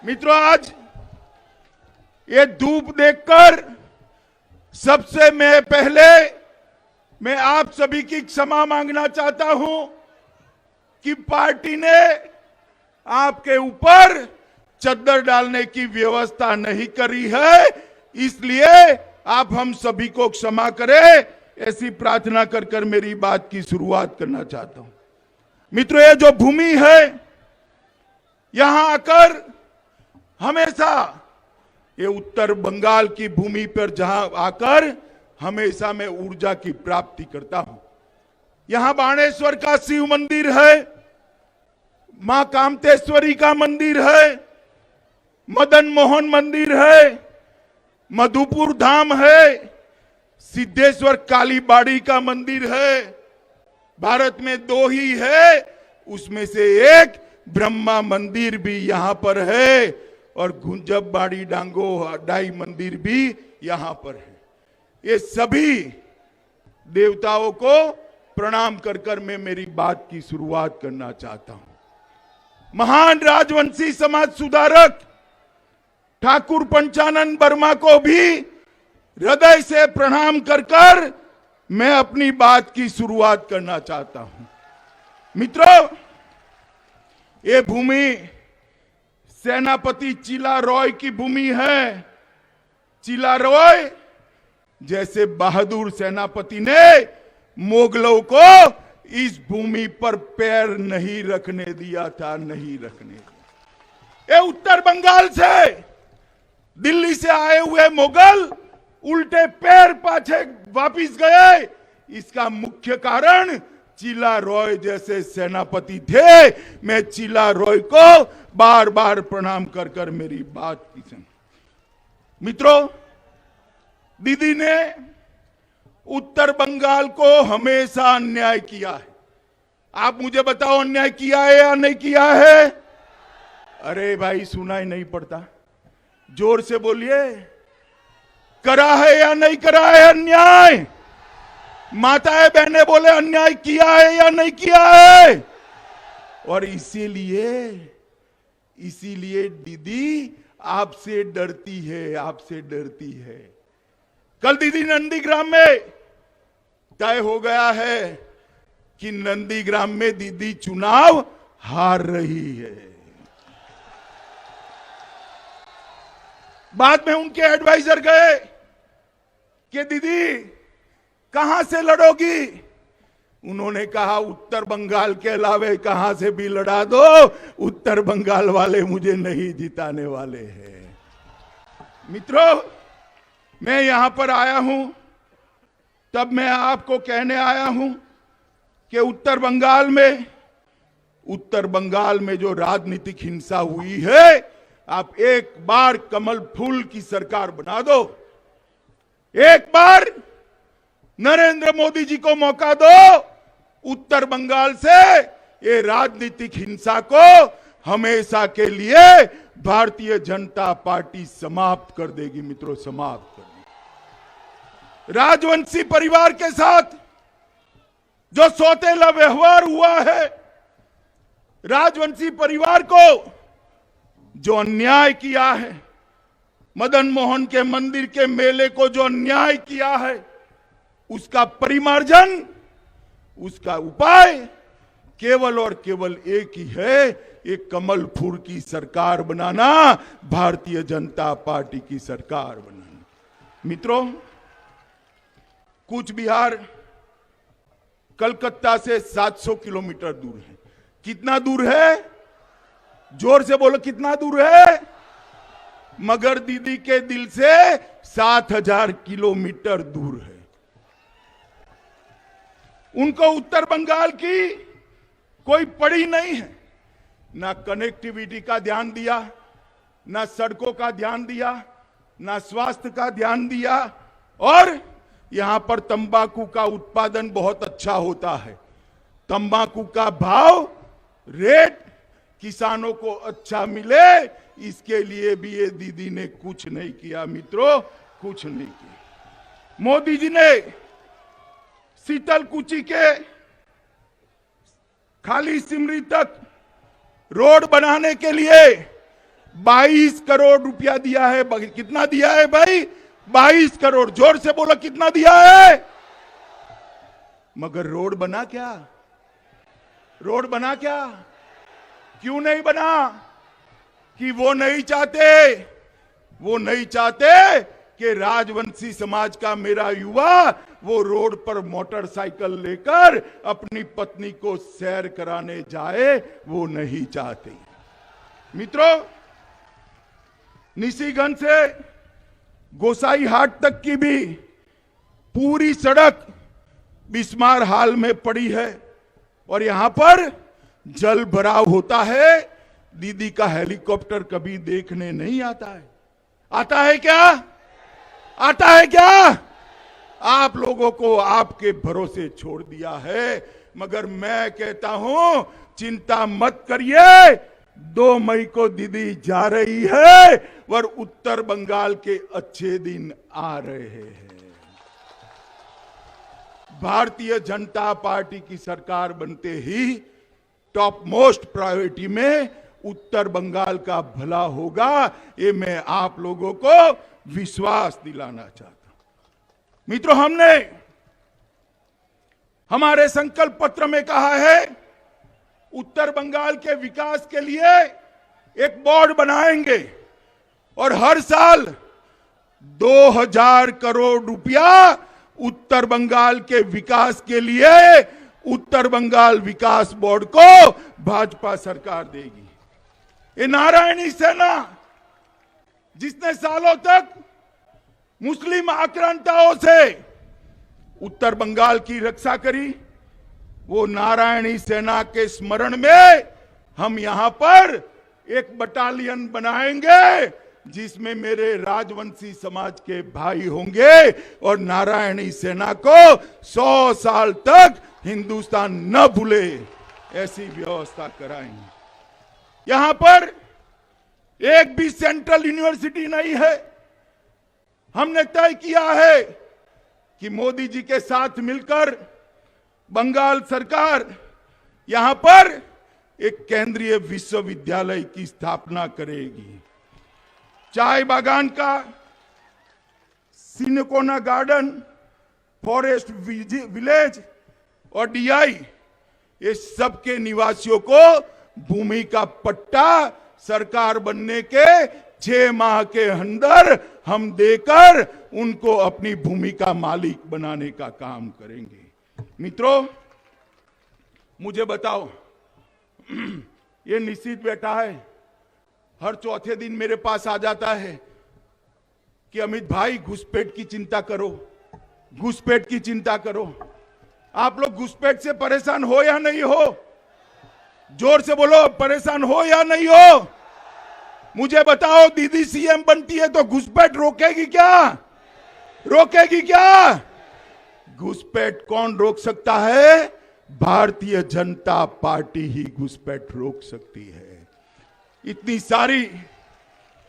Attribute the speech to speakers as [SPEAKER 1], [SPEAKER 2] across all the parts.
[SPEAKER 1] मित्रों, आज ये धूप देखकर सबसे पहले मैं आप सभी की क्षमा मांगना चाहता हूं कि पार्टी ने आपके ऊपर चद्दर डालने की व्यवस्था नहीं करी है, इसलिए आप हम सभी को क्षमा करें, ऐसी प्रार्थना कर कर मेरी बात की शुरुआत करना चाहता हूं। मित्रों, ये जो भूमि है, यहां आकर हमेशा ये उत्तर बंगाल की भूमि पर जहां आकर हमेशा मैं ऊर्जा की प्राप्ति करता हूं। यहां बाणेश्वर का शिव मंदिर है, मां कामतेश्वरी का मंदिर है, मदन मोहन मंदिर है, मधुपुर धाम है, सिद्धेश्वर कालीबाड़ी का मंदिर है। भारत में 2 ही है, उसमें से एक ब्रह्मा मंदिर भी यहां पर है और गुंजबबाड़ी डांगो डाई मंदिर भी यहां पर है। ये सभी देवताओं को प्रणाम कर कर मैं मेरी बात की शुरुआत करना चाहता हूं। महान राजवंशी समाज सुधारक ठाकुर पंचानन वर्मा को भी हृदय से प्रणाम कर कर मैं अपनी बात की शुरुआत करना चाहता हूं। मित्रों, ये भूमि सेनापति चिला रॉय की भूमि है। चिला रॉय जैसे बहादुर सेनापति ने मुगलों को इस भूमि पर पैर नहीं रखने दिया था, नहीं रखने दिया। ये उत्तर बंगाल से दिल्ली से आए हुए मुगल उल्टे पैर पाछे वापिस गए। इसका मुख्य कारण चिला रॉय जैसे सेनापति थे। मैं चिला रॉय को बार बार प्रणाम कर कर मेरी बात की सुन। मित्रों, दीदी ने उत्तर बंगाल को हमेशा अन्याय किया है। आप मुझे बताओ, अन्याय किया है या नहीं किया है? अरे भाई, सुनाई नहीं पड़ता, जोर से बोलिए। करा है या नहीं करा है अन्याय? माताएं बहनें बोले, अन्याय किया है या नहीं किया है? और इसीलिए दीदी आपसे डरती है, आपसे डरती है। कल दीदी नंदीग्राम में तय हो गया है कि नंदीग्राम में दीदी चुनाव हार रही है। बाद में उनके एडवाइजर गए कि दीदी कहां से लड़ोगी? उन्होंने कहा, उत्तर बंगाल के अलावे कहां से भी लड़ा दो, उत्तर बंगाल वाले मुझे नहीं जिताने वाले हैं। मित्रों, मैं यहां पर आया हूं, तब मैं आपको कहने आया हूं कि उत्तर बंगाल में जो राजनीतिक हिंसा हुई है, आप एक बार कमल फूल की सरकार बना दो, एक बार नरेंद्र मोदी जी को मौका दो, उत्तर बंगाल से ये राजनीतिक हिंसा को हमेशा के लिए भारतीय जनता पार्टी समाप्त कर देगी। मित्रों, समाप्त कर देगी। राजवंशी परिवार के साथ जो सौतेला व्यवहार हुआ है, राजवंशी परिवार को जो अन्याय किया है, मदन मोहन के मंदिर के मेले को जो अन्याय किया है, उसका परिमार्जन, उसका उपाय केवल और केवल एक ही है, एक कमल फूल की सरकार बनाना, भारतीय जनता पार्टी की सरकार बनाना। मित्रों, कूच बिहार कलकत्ता से 700 किलोमीटर दूर है। कितना दूर है? जोर से बोलो, कितना दूर है? मगर दीदी के दिल से 7000 किलोमीटर दूर है। उनको उत्तर बंगाल की कोई पड़ी नहीं है। ना कनेक्टिविटी का ध्यान दिया, ना सड़कों का ध्यान दिया, ना स्वास्थ्य का ध्यान दिया। और यहां पर तंबाकू का उत्पादन बहुत अच्छा होता है। तंबाकू का भाव, रेट किसानों को अच्छा मिले, इसके लिए भी ये दीदी ने कुछ नहीं किया। मित्रों, कुछ नहीं किया। मोदी जी ने शीतलकुची के खाली सिमरी तक रोड बनाने के लिए 22 करोड़ रुपया दिया है। कितना दिया है भाई? 22 करोड़। जोर से बोलो कितना दिया है? मगर रोड बना क्या? रोड बना क्या? क्यों नहीं बना? कि वो नहीं चाहते कि राजवंशी समाज का मेरा युवा वो रोड पर मोटरसाइकिल लेकर अपनी पत्नी को सैर कराने जाए, वो नहीं चाहते। मित्रों, निशिगंज से गोसाईहाट तक की भी पूरी सड़क बिस्मार हाल में पड़ी है और यहां पर जल भराव होता है। दीदी का हेलीकॉप्टर कभी देखने नहीं आता है। आता है क्या? आता है क्या? आप लोगों को आपके भरोसे छोड़ दिया है। मगर मैं कहता हूं, चिंता मत करिए। 2 मई को दीदी जा रही है और उत्तर बंगाल के अच्छे दिन आ रहे हैं। भारतीय जनता पार्टी की सरकार बनते ही टॉप मोस्ट प्रायोरिटी में उत्तर बंगाल का भला होगा, ये मैं आप लोगों को विश्वास दिलाना चाहता हूं। मित्रों, हमने हमारे संकल्प पत्र में कहा है उत्तर बंगाल के विकास के लिए एक बोर्ड बनाएंगे और हर साल 2000 करोड़ रुपया उत्तर बंगाल के विकास के लिए उत्तर बंगाल विकास बोर्ड को भाजपा सरकार देगी। ये नारायणी सेना जिसने सालों तक मुस्लिम आक्रांताओं से उत्तर बंगाल की रक्षा करी, वो नारायणी सेना के स्मरण में हम यहां पर एक बटालियन बनाएंगे जिसमें मेरे राजवंशी समाज के भाई होंगे और नारायणी सेना को 100 साल तक हिंदुस्तान न भूले ऐसी व्यवस्था कराएंगे। यहां पर एक भी सेंट्रल यूनिवर्सिटी नहीं है। हमने तय किया है कि मोदी जी के साथ मिलकर बंगाल सरकार यहां पर एक केंद्रीय विश्वविद्यालय की स्थापना करेगी। चाय बागान का, सिनकोना गार्डन, फॉरेस्ट विलेज और डीआई, ये सबके निवासियों को भूमि का पट्टा सरकार बनने के 6 माह के अंदर हम देकर उनको अपनी भूमि का मालिक बनाने का काम करेंगे। मित्रों, मुझे बताओ, ये निश्चित बेटा है, हर चौथे दिन मेरे पास आ जाता है कि अमित भाई घुसपैठ की चिंता करो, घुसपैठ की चिंता करो। आप लोग घुसपैठ से परेशान हो या नहीं हो? जोर से बोलो, परेशान हो या नहीं हो? मुझे बताओ, दीदी सीएम बनती है तो घुसपैठ रोकेगी क्या? रोकेगी क्या? घुसपैठ कौन रोक सकता है? भारतीय जनता पार्टी ही घुसपैठ रोक सकती है। इतनी सारी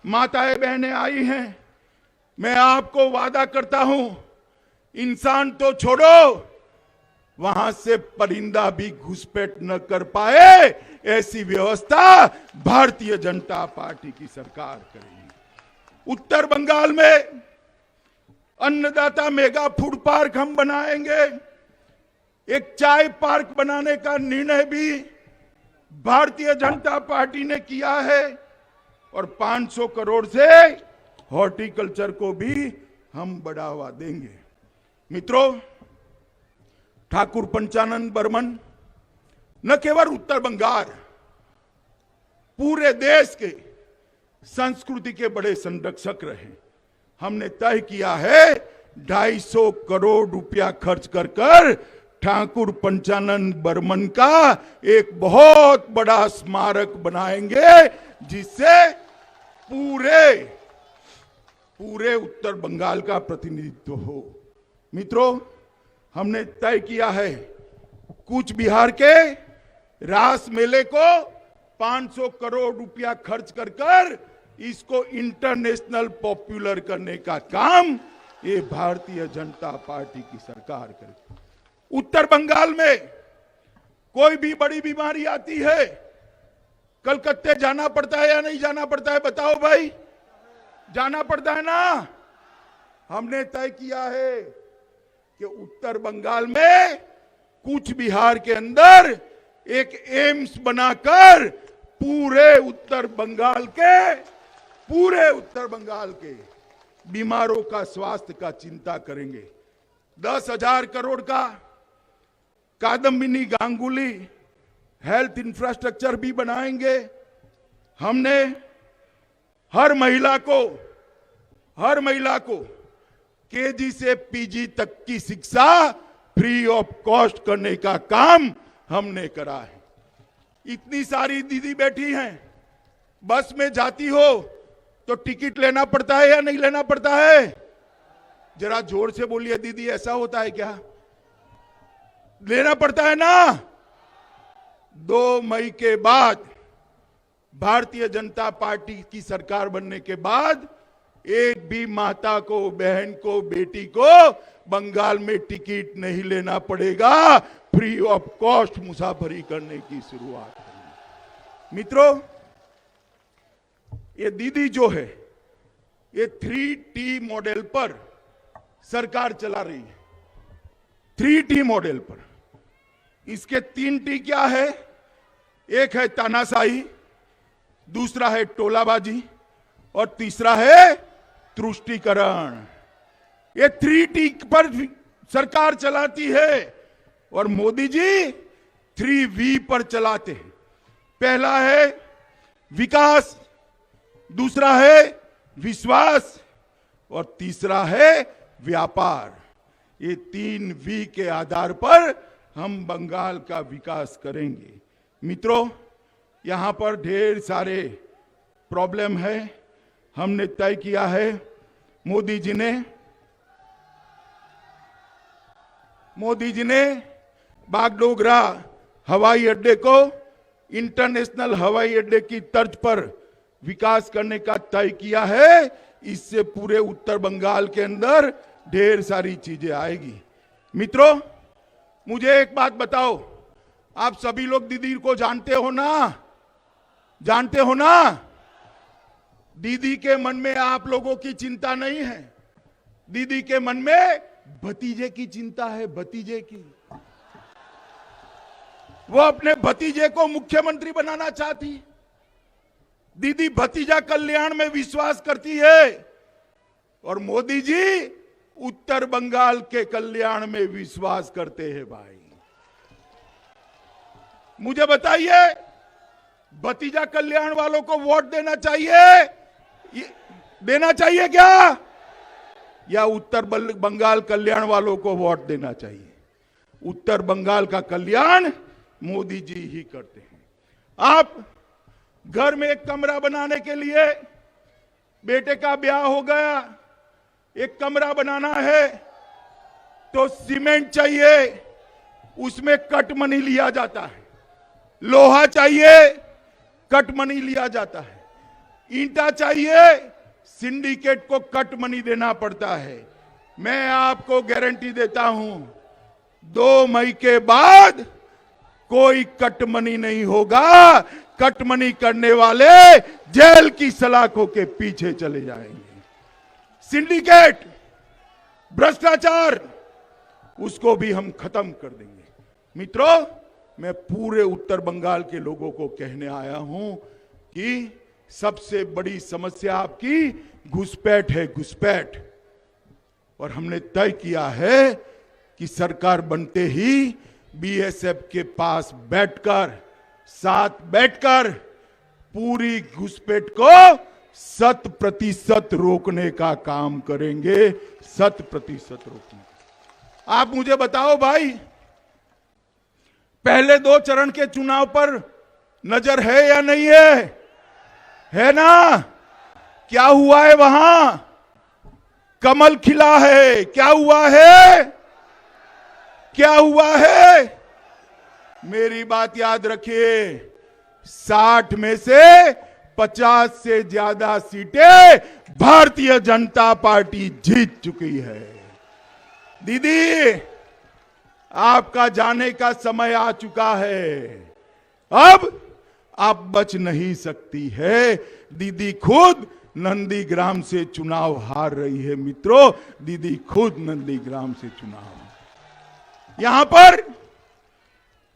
[SPEAKER 1] माताएं बहनें आई हैं, मैं आपको वादा करता हूं, इंसान तो छोड़ो, वहां से परिंदा भी घुसपैठ न कर पाए ऐसी व्यवस्था भारतीय जनता पार्टी की सरकार करेगी। उत्तर बंगाल में अन्नदाता मेगा फूड पार्क हम बनाएंगे। एक चाय पार्क बनाने का निर्णय भी भारतीय जनता पार्टी ने किया है और 500 करोड़ से हॉर्टिकल्चर को भी हम बढ़ावा देंगे। मित्रों, ठाकुर पंचानन बर्मन न केवल उत्तर बंगाल, पूरे देश के संस्कृति के बड़े संरक्षक रहे। हमने तय किया है 250 करोड़ रुपया खर्च कर ठाकुर पंचानन बर्मन का एक बहुत बड़ा स्मारक बनाएंगे जिससे पूरे उत्तर बंगाल का प्रतिनिधित्व हो। मित्रों, हमने तय किया है कूच बिहार के रास मेले को 500 करोड़ रुपया खर्च कर इसको इंटरनेशनल पॉपुलर करने का काम ये भारतीय जनता पार्टी की सरकार करेगी। उत्तर बंगाल में कोई भी बड़ी बीमारी आती है कलकत्ते जाना पड़ता है या नहीं जाना पड़ता है? बताओ भाई, जाना पड़ता है ना। हमने तय किया है कि उत्तर बंगाल में कूच बिहार के अंदर एक एम्स बनाकर पूरे उत्तर बंगाल के बीमारों का स्वास्थ्य का चिंता करेंगे। 10,000 करोड़ का कादम्बिनी गांगुली हेल्थ इंफ्रास्ट्रक्चर भी बनाएंगे। हमने हर महिला को केजी से पीजी तक की शिक्षा फ्री ऑफ कॉस्ट करने का काम हमने करा है। इतनी सारी दीदी बैठी हैं, बस में जाती हो तो टिकट लेना पड़ता है या नहीं लेना पड़ता है? जरा जोर से बोलिए दीदी, ऐसा होता है क्या? लेना पड़ता है ना। 2 मई के बाद भारतीय जनता पार्टी की सरकार बनने के बाद एक भी माता को, बहन को, बेटी को बंगाल में टिकट नहीं लेना पड़ेगा। फ्री ऑफ कॉस्ट मुसाफरी करने की शुरुआत करेंगे। मित्रों, ये दीदी जो है ये 3T मॉडल पर सरकार चला रही है। 3T मॉडल पर। इसके 3T क्या है? एक है तानाशाही, दूसरा है टोलाबाजी और तीसरा है तुष्टीकरण। ये 3T पर सरकार चलाती है और मोदी जी 3V पर चलाते हैं। पहला है विकास, दूसरा है विश्वास और तीसरा है व्यापार। ये 3V के आधार पर हम बंगाल का विकास करेंगे। मित्रों, यहां पर ढेर सारे प्रॉब्लम है। हमने तय किया है, मोदी जी ने बागडोगरा हवाई अड्डे को इंटरनेशनल हवाई अड्डे की तर्ज पर विकास करने का तय किया है। इससे पूरे उत्तर बंगाल के अंदर ढेर सारी चीजें आएगी। मित्रों, मुझे एक बात बताओ, आप सभी लोग दीदी को जानते हो ना? जानते हो ना? दीदी के मन में आप लोगों की चिंता नहीं है। दीदी के मन में भतीजे की चिंता है, भतीजे की। वो अपने भतीजे को मुख्यमंत्री बनाना चाहती। दीदी भतीजा कल्याण में विश्वास करती है और मोदी जी उत्तर बंगाल के कल्याण में विश्वास करते हैं। भाई, मुझे बताइए, भतीजा कल्याण वालों को वोट देना चाहिए क्या? या उत्तर बंगाल कल्याण वालों को वोट देना चाहिए? उत्तर बंगाल का कल्याण मोदी जी ही करते हैं। आप घर में एक कमरा बनाने के लिए, बेटे का ब्याह हो गया, एक कमरा बनाना है तो सीमेंट चाहिए, उसमें कट मनी लिया जाता है। लोहा चाहिए, कट मनी लिया जाता है। ईंटा चाहिए, सिंडिकेट को कट मनी देना पड़ता है। मैं आपको गारंटी देता हूं, 2 मई के बाद कोई कट मनी नहीं होगा। कट मनी करने वाले जेल की सलाखों के पीछे चले जाएंगे। सिंडिकेट, भ्रष्टाचार, उसको भी हम खत्म कर देंगे। मित्रों, मैं पूरे उत्तर बंगाल के लोगों को कहने आया हूं कि सबसे बड़ी समस्या आपकी घुसपैठ है, घुसपैठ। और हमने तय किया है कि सरकार बनते ही बीएसएफ के पास साथ बैठकर पूरी घुसपैठ को 100% रोकने का काम करेंगे। 100% रोकने। आप मुझे बताओ भाई, पहले 2 चरण के चुनाव पर नजर है या नहीं है? है ना? क्या हुआ है वहां? कमल खिला है। क्या हुआ है? क्या हुआ है? मेरी बात याद रखिए, 60 में से 50 से ज्यादा सीटें भारतीय जनता पार्टी जीत चुकी है। दीदी, आपका जाने का समय आ चुका है। अब आप बच नहीं सकती है। दीदी खुद नंदीग्राम से चुनाव हार रही है मित्रों, दीदी खुद नंदीग्राम से चुनाव। यहां पर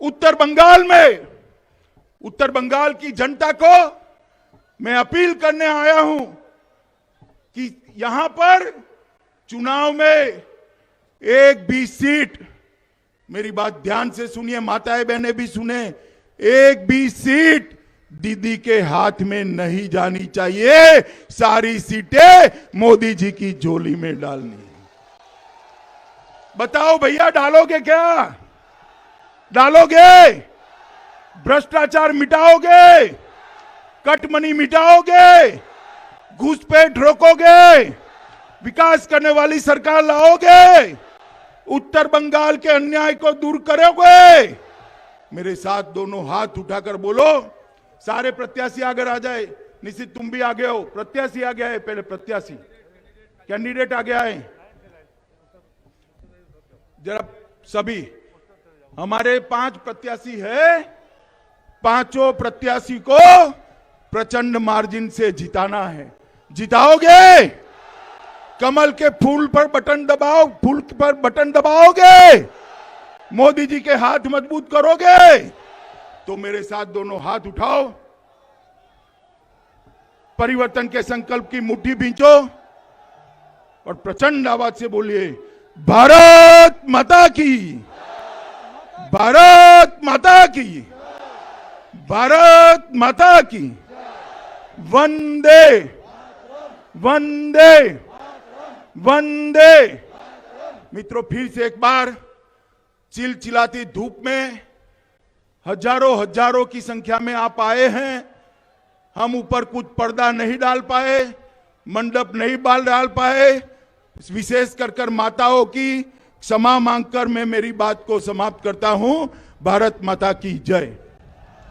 [SPEAKER 1] उत्तर बंगाल की जनता को मैं अपील करने आया हूं कि यहां पर चुनाव में एक भी सीट, मेरी बात ध्यान से सुनिए, माताएं बहनें भी सुने, एक भी सीट दीदी के हाथ में नहीं जानी चाहिए। सारी सीटें मोदी जी की झोली में डालनी। बताओ भैया, डालोगे क्या? डालोगे? भ्रष्टाचार मिटाओगे? कटमनी मिटाओगे? घुसपैठ रोकोगे? विकास करने वाली सरकार लाओगे? उत्तर बंगाल के अन्याय को दूर करोगे? मेरे साथ दोनों हाथ उठाकर बोलो। सारे प्रत्याशी आगे आ जाए। निश्चित तुम भी आगे हो, प्रत्याशी आगे आए, पहले प्रत्याशी कैंडिडेट आगे आए जरा। सभी हमारे 5 प्रत्याशी है, पांचों प्रत्याशी को प्रचंड मार्जिन से जिताना है। जिताओगे? कमल के फूल पर बटन दबाओ, फूल पर बटन दबाओगे? मोदी जी के हाथ मजबूत करोगे? तो मेरे साथ दोनों हाथ उठाओ, परिवर्तन के संकल्प की मुट्ठी भींचो और प्रचंड आवाज से बोलिए, भारत माता की, भारत माता की, भारत माता की, वंदे वंदे वंदे। मित्रों, फिर से एक बार चिलचिलाती धूप में हजारों की संख्या में आप आए हैं। हम ऊपर कुछ पर्दा नहीं डाल पाए, मंडप नहीं डाल पाए, विशेष कर माताओं की क्षमा मांगकर मैं मेरी बात को समाप्त करता हूं। भारत माता की जय।